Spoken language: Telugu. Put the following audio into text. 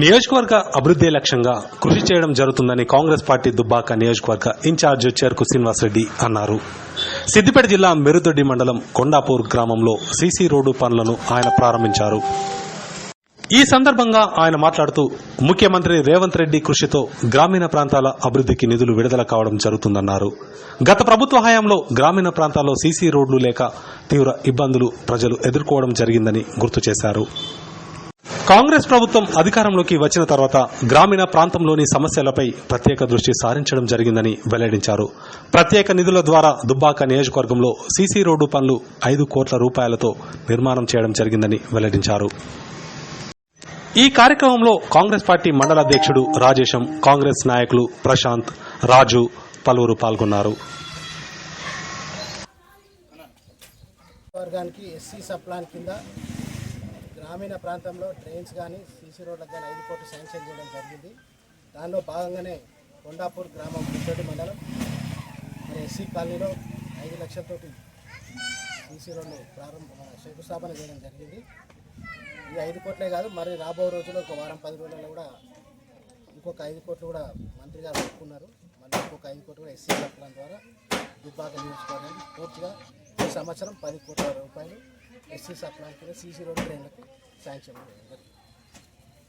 నియోజకవర్గ అభివృద్ధి లక్ష్యంగా కృషి చేయడం జరుగుతుందని కాంగ్రెస్ పార్టీ దుబ్బాక నియోజకవర్గ ఇన్ఛార్జ్ చెరుకు శ్రీనివాసరెడ్డి అన్నారు. సిద్దిపేట జిల్లా మెరుదొడ్డి మండలం కొండాపూర్ గ్రామంలో సీసీ రోడ్డు పనులను ఆయన ప్రారంభించారు. ఈ సందర్భంగా ఆయన మాట్లాడుతూ ముఖ్యమంత్రి రేవంత్ రెడ్డి కృషితో గ్రామీణ ప్రాంతాల అభివృద్ధికి నిధులు విడుదల కావడం జరుగుతుందన్నారు. గత ప్రభుత్వ హయాంలో గ్రామీణ ప్రాంతాల్లో సీసీ రోడ్లు లేక తీవ్ర ఇబ్బందులు ప్రజలు ఎదుర్కోవడం జరిగిందని గుర్తు చేశారు. కాంగ్రెస్ ప్రభుత్వం అధికారంలోకి వచ్చిన తర్వాత గ్రామీణ ప్రాంతంలోని సమస్యలపై ప్రత్యేక దృష్టి సారించడం జరిగిందని వెల్లడించారు. ప్రత్యేక నిధుల ద్వారా దుబ్బాక నియోజకవర్గంలో సీసీ రోడ్డు పనులు 5 కోట్ల రూపాయలతో నిర్మాణం చేయడం జరిగిందని వెల్లడించారు. ఈ కార్యక్రమంలో కాంగ్రెస్ పార్టీ మండల అధ్యక్షుడు రాజేశం, కాంగ్రెస్ నాయకులు ప్రశాంత్, రాజు పలువురు పాల్గొన్నారు. గ్రామీణ ప్రాంతంలో ట్రైన్స్ కానీ సీసీ రోడ్లకు కానీ 5 కోట్లు శాంక్షన్ చేయడం జరిగింది. దానిలో భాగంగానే కొండాపూర్ గ్రామం ముద్దడి మండలం మరి ఎస్సీ కాలనీలో 5 లక్షలతోటి సీసీ రోడ్లు శంకుస్థాపన చేయడం జరిగింది. ఈ 5 కోట్లే కాదు, మరి రాబో రోజుల్లో ఒక వారం 10 రోజుల్లో కూడా ఇంకొక 5 కోట్లు కూడా మంత్రి గారు ఒప్పుకున్నారు. మళ్ళీ ఇంకొక 5 కోట్లు కూడా ఎస్సీ ప్లాన్ ద్వారా దుబ్బాక నియోజకవర్గానికి పూర్తిగా ఈ సంవత్సరం 10 కోట్ల రూపాయలు ఎస్సీ సప్లాన్ కింద సీసీ రోడ్డు ట్రైన్లకు శాంక్షన్